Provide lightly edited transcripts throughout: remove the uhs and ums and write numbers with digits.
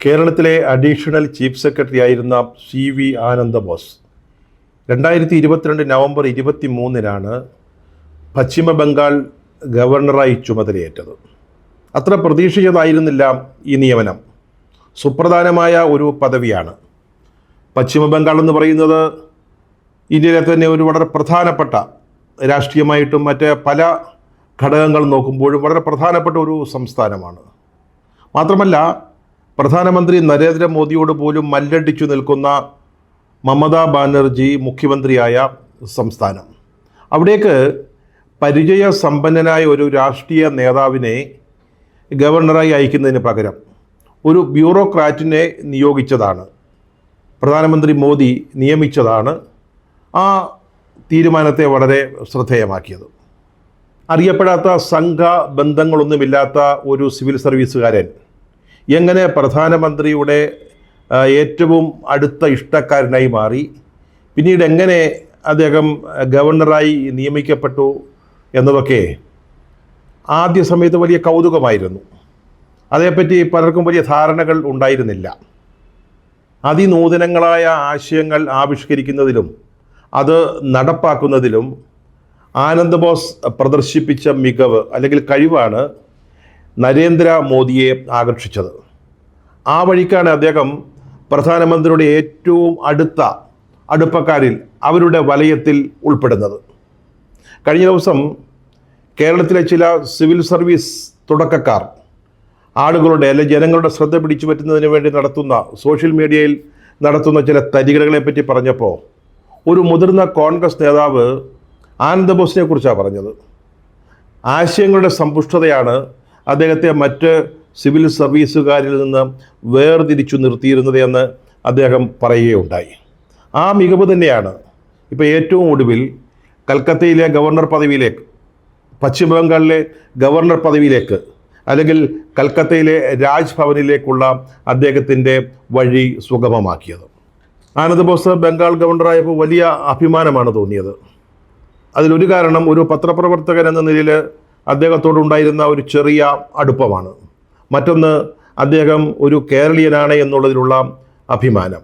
കേരളത്തിലെ additional chief secretary ആയിരുന്ന CV Ananda Bose 2022 November 23-നാണ് പശ്ചിമ ബംഗാൾ ഗവർണറായി ചുമതലയേറ്റത്. അത്ര പ്രതീക്ഷിച്ചതായിരുന്നില്ല ഈ നിയമനം. സുപ്രധാനമായ ഒരു പദവിയാണ്. പശ്ചിമ ബംഗാൾ എന്ന് പറയുന്നത് ഇന്ത്യയിലെ തന്നെ ഒരു വളരെ പ്രധാനപ്പെട്ട, രാഷ്ട്രീയമായിട്ടും മറ്റ് പല ഘടകങ്ങൾ നോക്കുമ്പോഴും വളരെ പ്രധാനപ്പെട്ട ഒരു സംസ്ഥാനമാണ്. മാത്രമല്ല, പ്രധാനമന്ത്രി നരേന്ദ്രമോദിയോട് പോലും മല്ലടിച്ചു നിൽക്കുന്ന മമതാ ബാനർജി മുഖ്യമന്ത്രിയായ സംസ്ഥാനം. അവിടേക്ക് പരിചയസമ്പന്നനായ ഒരു രാഷ്ട്രീയ നേതാവിനെ ഗവർണറായി അയക്കുന്നതിന് പകരം ഒരു ബ്യൂറോക്രാറ്റിനെ നിയോഗിച്ചതാണ്, പ്രധാനമന്ത്രി മോദി നിയമിച്ചതാണ് ആ തീരുമാനത്തെ വളരെ ശ്രദ്ധേയമാക്കിയത്. അറിയപ്പെടാത്ത സംഘ ബന്ധങ്ങളൊന്നുമില്ലാത്ത ഒരു സിവിൽ സർവീസുകാരൻ എങ്ങനെ പ്രധാനമന്ത്രിയുടെ ഏറ്റവും അടുത്ത ഇഷ്ടക്കാരനായി മാറി, പിന്നീട് എങ്ങനെ അദ്ദേഹം ഗവർണറായി നിയമിക്കപ്പെട്ടു എന്നതൊക്കെ ആദ്യ സമയത്ത് വലിയ കൗതുകമായിരുന്നു. അതേപ്പറ്റി പലർക്കും വലിയ ധാരണകൾ ഉണ്ടായിരുന്നില്ല. അതിനൂതനങ്ങളായ ആശയങ്ങൾ ആവിഷ്കരിക്കുന്നതിലും അത് നടപ്പാക്കുന്നതിലും ആനന്ദബോസ് പ്രദർശിപ്പിച്ച മികവ് അല്ലെങ്കിൽ കഴിവാണ് നരേന്ദ്രമോദിയെ ആകർഷിച്ചത്. ആ വഴിക്കാണ് അദ്ദേഹം പ്രധാനമന്ത്രിയുടെ ഏറ്റവും അടുപ്പക്കാരിൽ, അവരുടെ വലയത്തിൽ ഉൾപ്പെടുന്നത്. കഴിഞ്ഞ ദിവസം കേരളത്തിലെ ചില സിവിൽ സർവീസ് തുടക്കക്കാർ ആളുകളുടെ അല്ലെങ്കിൽ ജനങ്ങളുടെ ശ്രദ്ധ പിടിച്ചു പറ്റുന്നതിന് വേണ്ടി സോഷ്യൽ മീഡിയയിൽ നടത്തുന്ന ചില തരികിടകളെ പറ്റി പറഞ്ഞപ്പോൾ ഒരു മുതിർന്ന കോൺഗ്രസ് നേതാവ് ആനന്ദബോസിനെ കുറിച്ചാണ് പറഞ്ഞത്. ആശയങ്ങളുടെ സമ്പുഷ്ടതയാണ് അദ്ദേഹത്തെ മറ്റ് സിവിൽ സർവീസുകാരിൽ നിന്ന് വേർതിരിച്ചു നിർത്തിയിരുന്നത് എന്ന് അദ്ദേഹം പറയുകയുണ്ടായി. ആ മികവ് തന്നെയാണ് ഇപ്പോൾ ഏറ്റവും ഒടുവിൽ കൽക്കത്തയിലെ ഗവർണർ പദവിയിലേക്ക്, പശ്ചിമ ബംഗാളിലെ ഗവർണർ പദവിയിലേക്ക് അല്ലെങ്കിൽ കൽക്കത്തയിലെ രാജ്ഭവനിലേക്കുള്ള അദ്ദേഹത്തിൻ്റെ വഴി സുഗമമാക്കിയത്. ആനന്ദബോസ് ബംഗാൾ ഗവർണറായപ്പോൾ വലിയ അഭിമാനമാണ് തോന്നിയത്. അതിലൊരു കാരണം ഒരു പത്രപ്രവർത്തകൻ എന്ന നിലയിൽ അദ്ദേഹത്തോടുണ്ടായിരുന്ന ഒരു ചെറിയ അടുപ്പമാണ്. മറ്റൊന്ന്, അദ്ദേഹം ഒരു കേരളീയനാണ് എന്നുള്ളതിലുള്ള അഭിമാനം.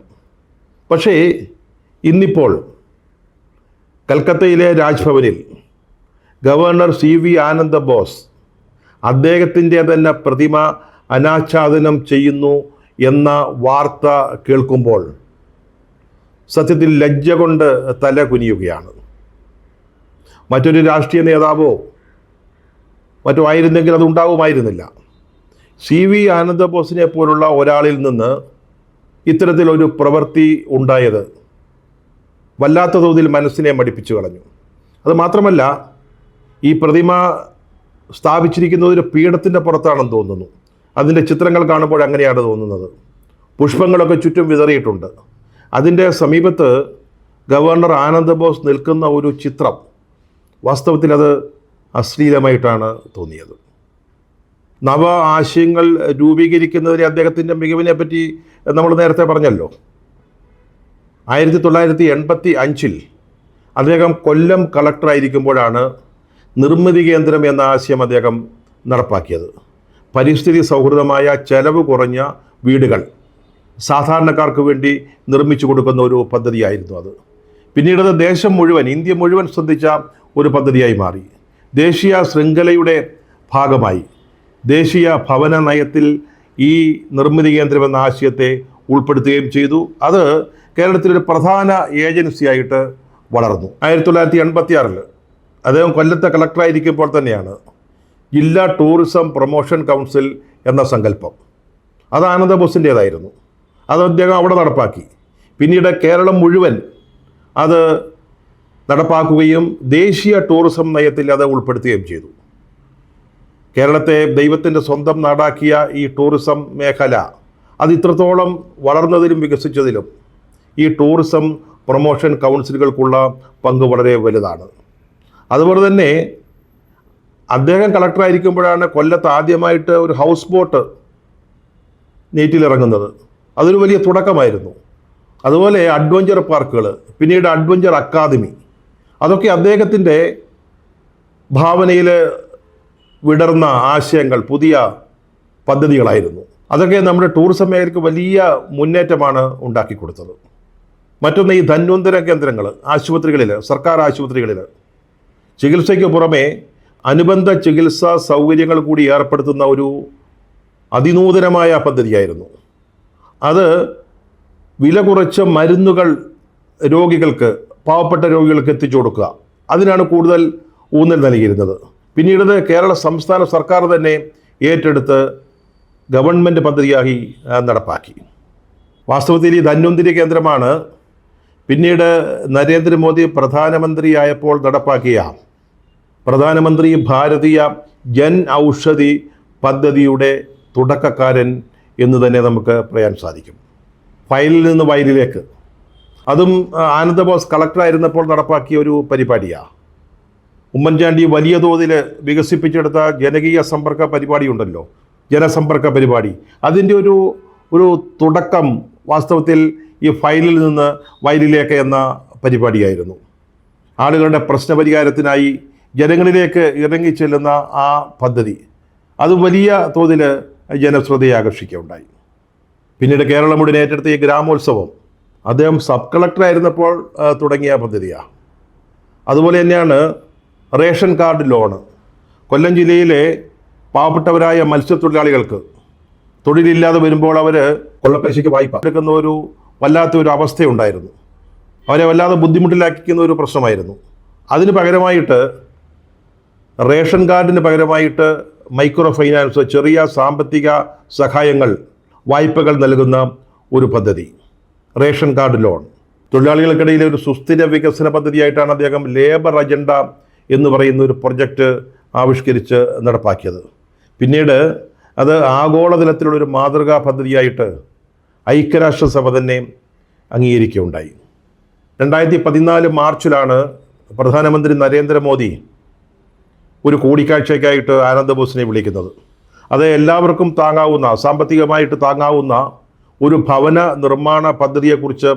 പക്ഷേ ഇന്നിപ്പോൾ കൽക്കത്തയിലെ രാജ്ഭവനിൽ ഗവർണർ CV ആനന്ദബോസ് അദ്ദേഹത്തിൻ്റെ തന്നെ പ്രതിമ അനാച്ഛാദനം ചെയ്യുന്നു എന്ന വാർത്ത കേൾക്കുമ്പോൾ സത്യത്തിൽ ലജ്ജ കൊണ്ട് തല കുനിയുകയാണ്. മറ്റൊരു രാഷ്ട്രീയ നേതാവോ മറ്റോ ആയിരുന്നെങ്കിൽ അത് ഉണ്ടാവുമായിരുന്നില്ല. CV ആനന്ദബോസിനെ പോലുള്ള ഒരാളിൽ നിന്ന് ഇത്തരത്തിലൊരു പ്രവൃത്തി ഉണ്ടായത് വല്ലാത്ത തോതിൽ മനസ്സിനെ മടിപ്പിച്ചു കളഞ്ഞു. അത് മാത്രമല്ല, ഈ പ്രതിമ സ്ഥാപിച്ചിരിക്കുന്നത് ഒരു പീഠത്തിൻ്റെ പുറത്താണെന്ന് തോന്നുന്നു. അതിൻ്റെ ചിത്രങ്ങൾ കാണുമ്പോൾ അങ്ങനെയാണ് തോന്നുന്നത്. പുഷ്പങ്ങളൊക്കെ ചുറ്റും വിതറിയിട്ടുണ്ട്. അതിൻ്റെ സമീപത്ത് ഗവർണർ ആനന്ദബോസ് നിൽക്കുന്ന ഒരു ചിത്രം, വാസ്തവത്തിൽ അത് അശ്ലീലമായിട്ടാണ് തോന്നിയത്. നവ ആശയങ്ങൾ രൂപീകരിക്കുന്നതിലെ അദ്ദേഹത്തിൻ്റെ മികവിനെ പറ്റി നമ്മൾ നേരത്തെ പറഞ്ഞല്ലോ. 1985 അദ്ദേഹം കൊല്ലം കളക്ടറായിരിക്കുമ്പോഴാണ് നിർമ്മിതി കേന്ദ്രം എന്ന ആശയം അദ്ദേഹം നടപ്പാക്കിയത്. പരിസ്ഥിതി സൗഹൃദമായ ചെലവ് കുറഞ്ഞ വീടുകൾ സാധാരണക്കാർക്ക് വേണ്ടി നിർമ്മിച്ചു കൊടുക്കുന്ന ഒരു പദ്ധതിയായിരുന്നു അത്. പിന്നീട് അത് ദേശം മുഴുവൻ, ഇന്ത്യ മുഴുവൻ ശ്രദ്ധിച്ച ഒരു പദ്ധതിയായി മാറി. ദേശീയ ശൃംഖലയുടെ ഭാഗമായി ദേശീയ ഭവന നയത്തിൽ ഈ നിർമ്മിതി കേന്ദ്രം എന്ന ആശയത്തെ ഉൾപ്പെടുത്തുകയും ചെയ്തു. അത് കേരളത്തിലൊരു പ്രധാന ഏജൻസിയായിട്ട് വളർന്നു. 1986 അദ്ദേഹം കൊല്ലത്തെ കളക്ടറായിരിക്കുമ്പോൾ തന്നെയാണ് ജില്ലാ ടൂറിസം പ്രൊമോഷൻ കൗൺസിൽ എന്ന സങ്കല്പം, അത് ആനന്ദബോസിൻ്റേതായിരുന്നു. അത് അദ്ദേഹം അവിടെ നടപ്പാക്കി. പിന്നീട് കേരളം മുഴുവൻ അത് നടപ്പാക്കുകയും ദേശീയ ടൂറിസം നയത്തിൽ അത് ഉൾപ്പെടുത്തുകയും ചെയ്തു. കേരളത്തെ ദൈവത്തിൻ്റെ സ്വന്തം നാടാക്കിയ ഈ ടൂറിസം മേഖല അത് ഇത്രത്തോളം വളർന്നതിലും വികസിച്ചതിലും ഈ ടൂറിസം പ്രൊമോഷൻ കൗൺസിലുകൾക്കുള്ള പങ്ക് വളരെ വലുതാണ്. അതുപോലെ തന്നെ അദ്ദേഹം കളക്ടറായിരിക്കുമ്പോഴാണ് കൊല്ലത്ത് ആദ്യമായിട്ട് ഒരു ഹൗസ് ബോട്ട് നീറ്റിലിറങ്ങുന്നത്. അതൊരു വലിയ തുടക്കമായിരുന്നു. അതുപോലെ അഡ്വഞ്ചർ പാർക്കുകൾ, പിന്നീട് അഡ്വഞ്ചർ അക്കാദമി, അതൊക്കെ അദ്ദേഹത്തിൻ്റെ ഭാവനയിൽ വിടർന്ന ആശയങ്ങൾ, പുതിയ പദ്ധതികളായിരുന്നു. അതൊക്കെ നമ്മുടെ ടൂറിസം മേഖലയ്ക്ക് വലിയ മുന്നേറ്റമാണ് ഉണ്ടാക്കി കൊടുത്തത്. മറ്റൊന്ന് ഈ ധന്വന്തര കേന്ദ്രങ്ങൾ, ആശുപത്രികളിൽ, സർക്കാർ ആശുപത്രികളിൽ ചികിത്സയ്ക്ക് പുറമെ അനുബന്ധ ചികിത്സാ സൗകര്യങ്ങൾ കൂടി ഏർപ്പെടുത്തുന്ന ഒരു അതിനൂതനമായ പദ്ധതിയായിരുന്നു അത്. വില കുറച്ച മരുന്നുകൾ രോഗികൾക്ക്, പാവപ്പെട്ട രോഗികൾക്ക് എത്തിച്ചു കൊടുക്കുക, അതിനാണ് കൂടുതൽ ഊന്നൽ നൽകിയിരുന്നത്. പിന്നീട് കേരള സംസ്ഥാന സർക്കാർ തന്നെ ഏറ്റെടുത്ത് ഗവൺമെൻറ് പദ്ധതിയായി നടപ്പാക്കി. വാസ്തവത്തിൽ ഈ ധന്വന്തരി കേന്ദ്രമാണ് പിന്നീട് നരേന്ദ്രമോദി പ്രധാനമന്ത്രിയായപ്പോൾ നടപ്പാക്കിയ പ്രധാനമന്ത്രി ഭാരതീയ ജൻ ഔഷധി പദ്ധതിയുടെ തുടക്കക്കാരൻ എന്ന് തന്നെ നമുക്ക് പറയാൻ സാധിക്കും. ഫയലിൽ നിന്ന് വയലിലേക്ക്, അതും ആനന്ദബോസ് കളക്ടറായിരുന്നപ്പോൾ നടപ്പാക്കിയ ഒരു പരിപാടിയാണ്. ഉമ്മൻചാണ്ടി വലിയ തോതിൽ വികസിപ്പിച്ചെടുത്ത ജനകീയ സമ്പർക്ക പരിപാടി ഉണ്ടല്ലോ, ജനസമ്പർക്ക പരിപാടി, അതിൻ്റെ ഒരു തുടക്കം വാസ്തവത്തിൽ ഈ ഫയലിൽ നിന്ന് വയലിലേക്ക് എന്ന പരിപാടിയായിരുന്നു. ആളുകളുടെ പ്രശ്നപരിഹാരത്തിനായി ജനങ്ങളിലേക്ക് ഇറങ്ങിച്ചെല്ലുന്ന ആ പദ്ധതി അത് വലിയ തോതിൽ ജനശ്രദ്ധയെ ആകർഷിക്കുകയുണ്ടായി. പിന്നീട് കേരളം മുഴുവൻ ഏറ്റെടുത്ത ഈ ഗ്രാമോത്സവം അദ്ദേഹം സബ് കളക്ടറായിരുന്നപ്പോൾ തുടങ്ങിയ പദ്ധതിയാണ്. അതുപോലെ തന്നെയാണ് റേഷൻ കാർഡ് ലോണ്. കൊല്ലം ജില്ലയിലെ പാവപ്പെട്ടവരായ മത്സ്യത്തൊഴിലാളികൾക്ക് തൊഴിലില്ലാതെ വരുമ്പോൾ അവർ കൊള്ളപ്പലിശയ്ക്ക് വായ്പ എടുക്കുന്ന വല്ലാത്തൊരു അവസ്ഥയുണ്ടായിരുന്നു. അവരെ വല്ലാതെ ബുദ്ധിമുട്ടിലാക്കിക്കുന്ന ഒരു പ്രശ്നമായിരുന്നു. അതിന് പകരമായിട്ട് റേഷൻ കാർഡിന് പകരമായിട്ട് മൈക്രോ ഫൈനാൻസ്, ചെറിയ സാമ്പത്തിക സഹായങ്ങൾ, വായ്പകൾ നൽകുന്ന ഒരു പദ്ധതി, റേഷൻ കാർഡ് ലോൺ. തൊഴിലാളികൾക്കിടയിലെ ഒരു സുസ്ഥിര വികസന പദ്ധതിയായിട്ടാണ് അദ്ദേഹം ലേബർ അജണ്ട എന്ന് പറയുന്ന ഒരു പ്രൊജക്റ്റ് ആവിഷ്കരിച്ച് നടപ്പാക്കിയത്. പിന്നീട് അത് ആഗോളതലത്തിലുള്ളൊരു മാതൃകാ പദ്ധതിയായിട്ട് ഐക്യരാഷ്ട്രസഭ തന്നെ അംഗീകരിക്കുകയുണ്ടായി. 2014 മാർച്ചിലാണ് പ്രധാനമന്ത്രി നരേന്ദ്രമോദി ഒരു കൂടിക്കാഴ്ചയ്ക്കായിട്ട് ആനന്ദബോസിനെ വിളിക്കുന്നത്. അത് എല്ലാവർക്കും താങ്ങാവുന്ന, സാമ്പത്തികമായിട്ട് താങ്ങാവുന്ന ഒരു ഭവന നിർമ്മാണ പദ്ധതിയെക്കുറിച്ച്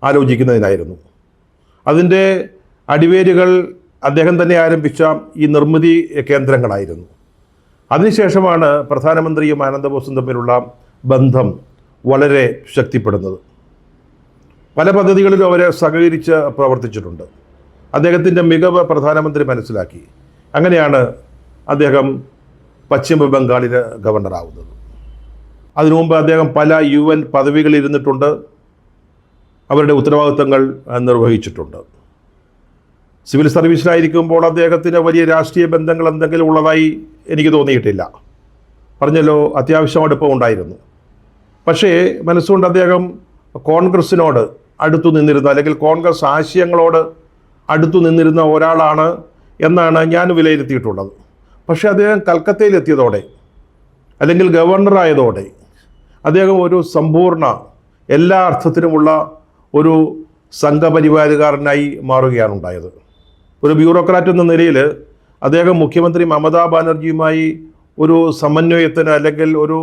ആലോചിക്കുന്നതിനായിരുന്നു. അതിൻ്റെ അടിവേരുകൾ അദ്ദേഹം തന്നെ ആരംഭിച്ച ഈ നിർമ്മിതി കേന്ദ്രങ്ങളായിരുന്നു. അതിനുശേഷമാണ് പ്രധാനമന്ത്രിയും ആനന്ദബോസും തമ്മിലുള്ള ബന്ധം വളരെ ശക്തിപ്പെടുന്നത്. പല പദ്ധതികളിലും അവരെ സഹകരിച്ച് പ്രവർത്തിച്ചിട്ടുണ്ട്. അദ്ദേഹത്തിൻ്റെ മികവ് പ്രധാനമന്ത്രി മനസ്സിലാക്കി. അങ്ങനെയാണ് അദ്ദേഹം പശ്ചിമ ബംഗാളിൽ ഗവർണറാവുന്നത്. അതിനു മുമ്പ് അദ്ദേഹം പല UN പദവികളിൽ ഇരുന്നിട്ടുണ്ട്, അവരുടെ ഉത്തരവാദിത്തങ്ങൾ നിർവഹിച്ചിട്ടുണ്ട്. സിവിൽ സർവീസിലായിരിക്കുമ്പോൾ അദ്ദേഹത്തിന് വലിയ രാഷ്ട്രീയ ബന്ധങ്ങൾ എന്തെങ്കിലും ഉള്ളതായി എനിക്ക് തോന്നിയിട്ടില്ല. പറഞ്ഞല്ലോ, അത്യാവശ്യം അടുപ്പം ഉണ്ടായിരുന്നു. പക്ഷേ മനസ്സുകൊണ്ട് അദ്ദേഹം കോൺഗ്രസ്സിനോട് അടുത്തു നിന്നിരുന്ന, അല്ലെങ്കിൽ കോൺഗ്രസ് ആശയങ്ങളോട് അടുത്തു നിന്നിരുന്ന ഒരാളാണ് എന്നാണ് ഞാൻ വിലയിരുത്തിയിട്ടുള്ളത്. പക്ഷേ അദ്ദേഹം കൽക്കത്തയിലെത്തിയതോടെ, അല്ലെങ്കിൽ ഗവർണറായതോടെ, അദ്ദേഹം ഒരു സമ്പൂർണ്ണ, എല്ലാ അർത്ഥത്തിലുമുള്ള ഒരു സംഘപരിവാരകാരനായി മാറുകയാണ് ഉണ്ടായത്. ഒരു ബ്യൂറോക്രാറ്റ് എന്ന നിലയിൽ അദ്ദേഹം മുഖ്യമന്ത്രി മമതാ ബാനർജിയുമായി ഒരു സമന്വയത്തിന്, അല്ലെങ്കിൽ ഒരു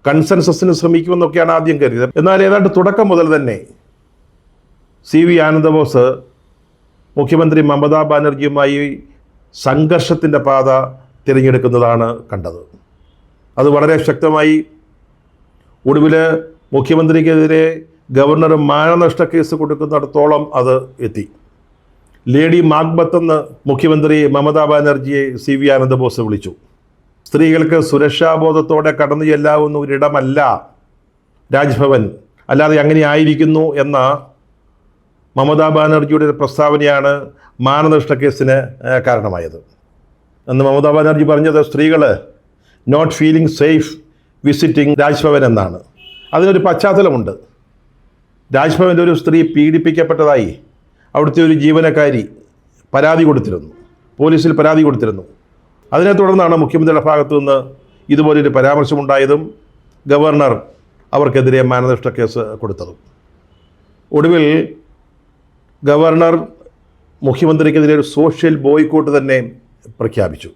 കൺസെൻസസിന് ശ്രമിക്കുമെന്നൊക്കെയാണ് ആദ്യം കരുതിയത്. എന്നാൽ ഏതാണ്ട് തുടക്കം മുതൽ തന്നെ CV ആനന്ദബോസ് മുഖ്യമന്ത്രി മമതാ ബാനർജിയുമായി സംഘർഷത്തിൻ്റെ പാത തിരഞ്ഞെടുക്കുന്നതാണ് കണ്ടത്. അത് വളരെ ശക്തമായി. ഒടുവിൽ മുഖ്യമന്ത്രിക്കെതിരെ ഗവർണർ മാനനഷ്ട കേസ് കൊടുക്കുന്നിടത്തോളം അത് എത്തി. ലേഡി മാക്ബത്ത് എന്ന് മുഖ്യമന്ത്രി മമതാ ബാനർജിയെ CV ആനന്ദബോസ് വിളിച്ചു. സ്ത്രീകൾക്ക് സുരക്ഷാബോധത്തോടെ കടന്നു ചെല്ലാവുന്ന ഒരിടമല്ല രാജ്ഭവൻ, അല്ലാതെ അങ്ങനെ ആയിരിക്കുന്നു എന്ന മമതാ ബാനർജിയുടെ പ്രസ്താവനയാണ് മാനനഷ്ട കേസിന് കാരണമായത്. അന്ന് മമതാ ബാനർജി പറഞ്ഞത് സ്ത്രീകൾ not feeling safe visiting Raj Bhavan എന്നാണ്. അതിനൊരു പശ്ചാത്തലമുണ്ട്. രാജ്ഭവൻ്റെ ഒരു സ്ത്രീ പീഡിപ്പിക്കപ്പെട്ടതായി അവിടുത്തെ ഒരു ജീവനക്കാരി പരാതി കൊടുത്തിരുന്നു, പോലീസിൽ പരാതി കൊടുത്തിരുന്നു. അതിനെ തുടർന്നാണ് മുഖ്യമന്ത്രിയുടെ ഭാഗത്തു നിന്ന് ഇതുപോലൊരു പരാമർശമുണ്ടായതും ഗവർണർ അവർക്കെതിരെ മാനനഷ്ട കേസ് കൊടുത്തതും. ഒടുവിൽ ഗവർണർ മുഖ്യമന്ത്രിക്കെതിരെ ഒരു സോഷ്യൽ ബോയ്ക്കോട്ട് തന്നെ പ്രഖ്യാപിച്ചു.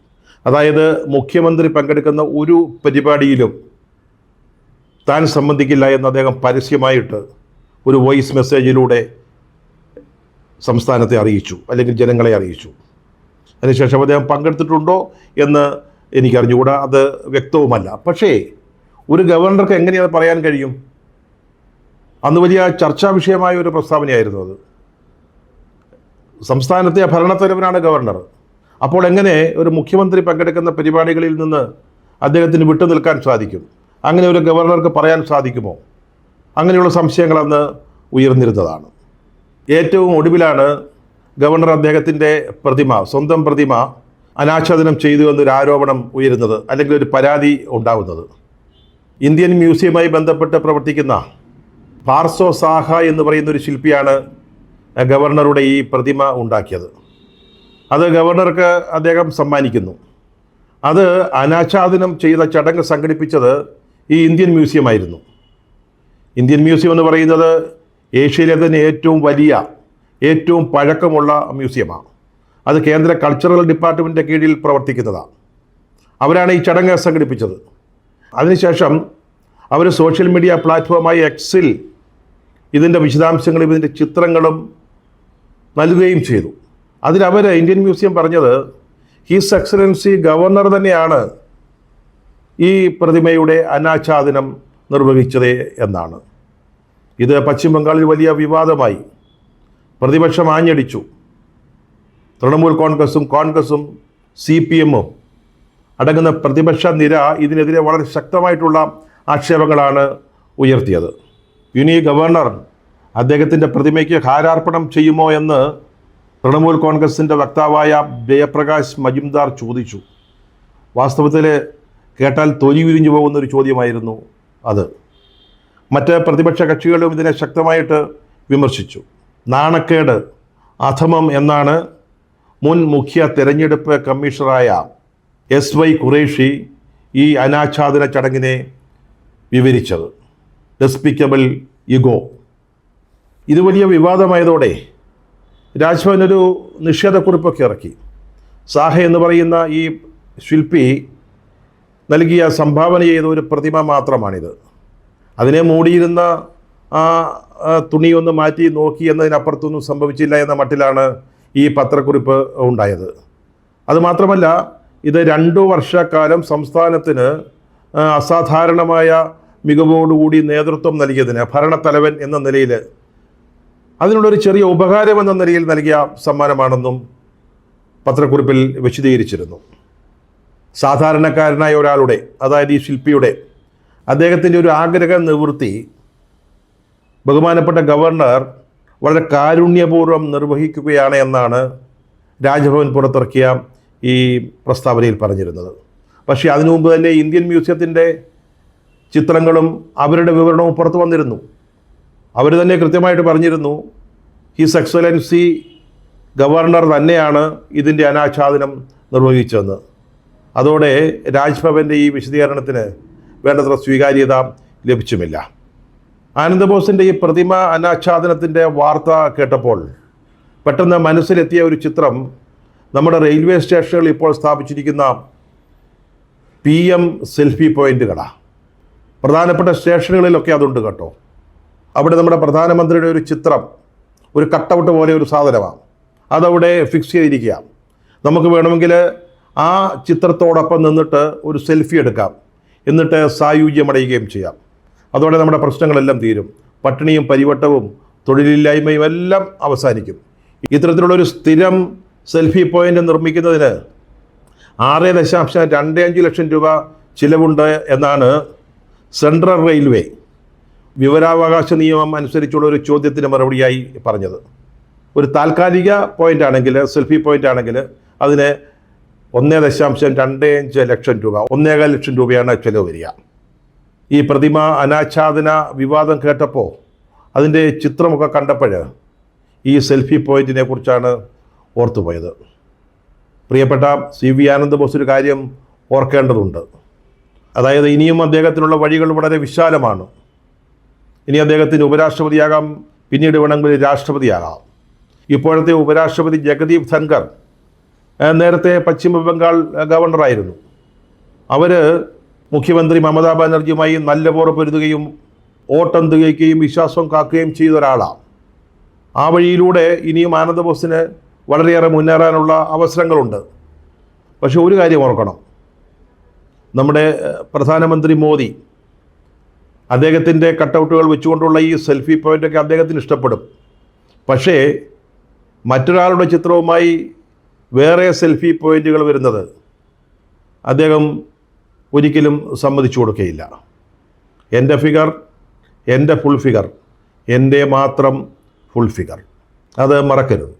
അതായത് മുഖ്യമന്ത്രി പങ്കെടുക്കുന്ന ഒരു പരിപാടിയിലും താൻ സംബന്ധിക്കില്ല എന്ന് അദ്ദേഹം പരസ്യമായിട്ട് ഒരു വോയിസ് മെസ്സേജിലൂടെ സംസ്ഥാനത്തെ അറിയിച്ചു, അല്ലെങ്കിൽ ജനങ്ങളെ അറിയിച്ചു. അതിനുശേഷം അദ്ദേഹം പങ്കെടുത്തിട്ടുണ്ടോ എന്ന് എനിക്കറിഞ്ഞുകൂടാ, അത് വ്യക്തവുമല്ല. പക്ഷേ ഒരു ഗവർണർക്ക് എങ്ങനെയത് പറയാൻ കഴിയും? അന്ന് വലിയ ചർച്ചാ വിഷയമായ ഒരു പ്രസ്താവനയായിരുന്നു അത്. സംസ്ഥാനത്തെ ഭരണത്തലവനാണ് ഗവർണർ. അപ്പോൾ എങ്ങനെ ഒരു മുഖ്യമന്ത്രി പങ്കെടുക്കുന്ന പരിപാടികളിൽ നിന്ന് അദ്ദേഹത്തിന് വിട്ടു നിൽക്കാൻ സാധിക്കും? അങ്ങനെ ഒരു ഗവർണർക്ക് പറയാൻ സാധിക്കുമോ? അങ്ങനെയുള്ള സംശയങ്ങൾ അന്ന് ഉയർന്നിരുന്നതാണ്. ഏറ്റവും ഒടുവിലാണ് ഗവർണർ അദ്ദേഹത്തിൻ്റെ പ്രതിമ, സ്വന്തം പ്രതിമ അനാച്ഛാദനം ചെയ്തു എന്നൊരു ആരോപണം ഉയരുന്നത്, അല്ലെങ്കിൽ ഒരു പരാതി ഉണ്ടാവുന്നത്. ഇന്ത്യൻ മ്യൂസിയവുമായി ബന്ധപ്പെട്ട് പ്രവർത്തിക്കുന്ന പാർസോ സാഹ എന്ന് പറയുന്ന ഒരു ശില്പിയാണ് ഗവർണറുടെ ഈ പ്രതിമ ഉണ്ടാക്കിയത്. അത് ഗവർണർക്ക് അദ്ദേഹം സമ്മാനിക്കുന്നു. അത് അനാച്ഛാദനം ചെയ്ത ചടങ്ങ് സംഘടിപ്പിച്ചത് ഈ ഇന്ത്യൻ മ്യൂസിയം ആയിരുന്നു. ഇന്ത്യൻ മ്യൂസിയം എന്ന് പറയുന്നത് ഏഷ്യയിലെ തന്നെ ഏറ്റവും വലിയ, ഏറ്റവും പഴക്കമുള്ള മ്യൂസിയമാണ്. അത് കേന്ദ്ര കൾച്ചറൽ ഡിപ്പാർട്ട്മെൻറ്റിൻ്റെ കീഴിൽ പ്രവർത്തിക്കുന്നതാണ്. അവരാണ് ഈ ചടങ്ങ് സംഘടിപ്പിച്ചത്. അതിനുശേഷം അവർ സോഷ്യൽ മീഡിയ പ്ലാറ്റ്ഫോമായ എക്സിൽ ഇതിൻ്റെ വിശദാംശങ്ങളും ഇതിൻ്റെ ചിത്രങ്ങളും നൽകുകയും ചെയ്തു. അതിലവർ, ഇന്ത്യൻ മ്യൂസിയം പറഞ്ഞത്, ഹിസ് എക്സലൻസി ഗവർണർ തന്നെയാണ് ഈ പ്രതിമയുടെ അനാച്ഛാദനം നിർവഹിച്ചത് എന്നാണ്. ഇത് പശ്ചിമ ബംഗാളിൽ വലിയ വിവാദമായി. പ്രതിപക്ഷം ആഞ്ഞടിച്ചു. തൃണമൂൽ കോൺഗ്രസും CPM-ഉം അടങ്ങുന്ന പ്രതിപക്ഷ നിര ഇതിനെതിരെ വളരെ ശക്തമായിട്ടുള്ള ആക്ഷേപങ്ങളാണ് ഉയർത്തിയത്. ഇനി ഗവർണർ അദ്ദേഹത്തിൻ്റെ പ്രതിമയ്ക്ക് ഹാരാർപ്പണം ചെയ്യുമോ എന്ന് തൃണമൂൽ കോൺഗ്രസിൻ്റെ വക്താവായ ജയപ്രകാശ് മജുംദാർ ചോദിച്ചു. വാസ്തവത്തിൽ കേട്ടാൽ തൊലി ഉരിഞ്ഞു പോകുന്നൊരു ചോദ്യമായിരുന്നു അത്. മറ്റ് പ്രതിപക്ഷ കക്ഷികളും ഇതിനെ ശക്തമായിട്ട് വിമർശിച്ചു. നാണക്കേട്, അധമം എന്നാണ് മുൻ മുഖ്യ തെരഞ്ഞെടുപ്പ് കമ്മീഷണറായ SY ഖുറേഷി ഈ അനാച്ഛാദന ചടങ്ങിനെ വിവരിച്ചത്. ഡെസ്പിക്കബിൾ ഇഗോ. ഇത് വലിയ വിവാദമായതോടെ രാജ്ഭവൻ ഒരു നിഷേധക്കുറിപ്പൊക്കെ ഇറക്കി. സാഹ എന്ന് പറയുന്ന ഈ ശില്പി നൽകിയ സംഭാവന ചെയ്ത ഒരു പ്രതിമ മാത്രമാണിത്. അതിനെ മൂടിയിരുന്ന ആ തുണിയൊന്ന് മാറ്റി നോക്കി എന്നതിനപ്പുറത്തൊന്നും സംഭവിച്ചില്ല എന്ന മട്ടിലാണ് ഈ പത്രക്കുറിപ്പ് ഉണ്ടായത്. അതുമാത്രമല്ല, ഇത് 2 വർഷക്കാലം സംസ്ഥാനത്തിന് അസാധാരണമായ മികവോടുകൂടി നേതൃത്വം നൽകിയതിന് ഭരണത്തലവൻ എന്ന നിലയിൽ അതിനുള്ളൊരു ചെറിയ ഉപകാരം എന്ന നിലയിൽ നൽകിയ സമ്മാനമാണെന്നും പത്രക്കുറിപ്പിൽ വിശദീകരിച്ചിരുന്നു. സാധാരണക്കാരനായ ഒരാളുടെ, അതായത് ഈ ശില്പിയുടെ, അദ്ദേഹത്തിൻ്റെ ഒരു ആഗ്രഹം നിവൃത്തി ബഹുമാനപ്പെട്ട ഗവർണർ വളരെ കാരുണ്യപൂർവ്വം നിർവഹിക്കുകയാണ് എന്നാണ് രാജ്ഭവൻ പുറത്തിറക്കിയ ഈ പ്രസ്താവനയിൽ പറഞ്ഞിരുന്നത്. പക്ഷേ അതിനു മുമ്പ് തന്നെ ഇന്ത്യൻ മ്യൂസിയത്തിൻ്റെ ചിത്രങ്ങളും അവരുടെ വിവരണവും പുറത്തു വന്നിരുന്നു. അവർ തന്നെ കൃത്യമായിട്ട് പറഞ്ഞിരുന്നു, ഹിസ് എക്സലൻസി ഗവർണർ തന്നെയാണ് ഇതിൻ്റെ അനാച്ഛാദനം നിർവഹിച്ചതെന്ന്. അതോടെ രാജ്ഭവൻ്റെ ഈ വിശദീകരണത്തിന് വേണ്ടത്ര സ്വീകാര്യത ലഭിച്ചുമില്ല. ആനന്ദബോസിൻ്റെ ഈ പ്രതിമ അനാച്ഛാദനത്തിൻ്റെ വാർത്ത കേട്ടപ്പോൾ പെട്ടെന്ന് മനസ്സിലെത്തിയ ഒരു ചിത്രം നമ്മുടെ റെയിൽവേ സ്റ്റേഷനുകളിൽ ഇപ്പോൾ സ്ഥാപിച്ചിരിക്കുന്ന PM സെൽഫി പോയിൻറ്റുകളാണ്. പ്രധാനപ്പെട്ട സ്റ്റേഷനുകളിലൊക്കെ അതുണ്ട് കേട്ടോ. അവിടെ നമ്മുടെ പ്രധാനമന്ത്രിയുടെ ഒരു ചിത്രം, ഒരു കട്ടൗട്ട് പോലെ ഒരു സാധനമാണ്, അതവിടെ ഫിക്സ് ചെയ്തിരിക്കുക. നമുക്ക് വേണമെങ്കിൽ ആ ചിത്രത്തോടൊപ്പം നിന്നിട്ട് ഒരു സെൽഫി എടുക്കാം, എന്നിട്ട് സായുജ്യമടയുകയും ചെയ്യാം. അതോടെ നമ്മുടെ പ്രശ്നങ്ങളെല്ലാം തീരും. പട്ടിണിയും പരിവട്ടവും തൊഴിലില്ലായ്മയും എല്ലാം അവസാനിക്കും. ഇത്തരത്തിലുള്ളൊരു സ്ഥിരം സെൽഫി പോയിൻ്റ് നിർമ്മിക്കുന്നതിന് 6.25 ലക്ഷം രൂപ ചിലവുണ്ട് എന്നാണ് സെൻട്രൽ റെയിൽവേ വിവരാവകാശ നിയമം അനുസരിച്ചുള്ള ഒരു ചോദ്യത്തിന് മറുപടിയായി പറഞ്ഞത്. ഒരു താൽക്കാലിക പോയിൻ്റ് ആണെങ്കിൽ, സെൽഫി പോയിൻ്റ് ആണെങ്കിൽ അതിന് 1.25 ലക്ഷം രൂപ, 1.25 ലക്ഷം രൂപയാണ് ചിലവ് വരിക. ഈ പ്രതിമ അനാച്ഛാദന വിവാദം കേട്ടപ്പോൾ, അതിൻ്റെ ചിത്രമൊക്കെ കണ്ടപ്പോൾ ഈ സെൽഫി പോയിൻറ്റിനെ കുറിച്ചാണ് ഓർത്തുപോയത്. പ്രിയപ്പെട്ട CV ആനന്ദബോസ് ഒരു കാര്യം ഓർക്കേണ്ടതുണ്ട്. അതായത് ഇനിയും അദ്ദേഹത്തിനുള്ള വഴികൾ വളരെ വിശാലമാണ്. ഇനി അദ്ദേഹത്തിന് ഉപരാഷ്ട്രപതിയാകാം, പിന്നീട് വേണമെങ്കിൽ രാഷ്ട്രപതിയാകാം. ഇപ്പോഴത്തെ ഉപരാഷ്ട്രപതി ജഗദീപ് ധൻഖർ നേരത്തെ പശ്ചിമ ബംഗാൾ ഗവർണറായിരുന്നു. അവർ മുഖ്യമന്ത്രി മമതാ ബാനർജിയുമായി നല്ലപോലെ പൊരുതുകയും ഓട്ടം തികയ്ക്കുകയും വിശ്വാസം കാക്കുകയും ചെയ്ത ഒരാളാണ്. ആ വഴിയിലൂടെ ഇനിയും ആനന്ദബോസിന് വളരെയേറെ മുന്നേറാനുള്ള അവസരങ്ങളുണ്ട്. പക്ഷെ ഒരു കാര്യം ഓർക്കണം, നമ്മുടെ പ്രധാനമന്ത്രി മോദി അദ്ദേഹത്തിൻ്റെ കട്ടൗട്ടുകൾ വെച്ചുകൊണ്ടുള്ള ഈ സെൽഫി പോയിൻ്റൊക്കെ അദ്ദേഹത്തിന് ഇഷ്ടപ്പെടും. പക്ഷേ മറ്റൊരാളുടെ ചിത്രവുമായി വേറെ സെൽഫി പോയിൻ്റുകൾ വരുന്നത് അദ്ദേഹം ഒരിക്കലും സമ്മതിച്ചു കൊടുക്കുകയില്ല. എൻ്റെ ഫിഗർ, എൻ്റെ ഫുൾ ഫിഗർ, എൻ്റെ മാത്രം ഫുൾ ഫിഗർ, അത് മറക്കരുത്.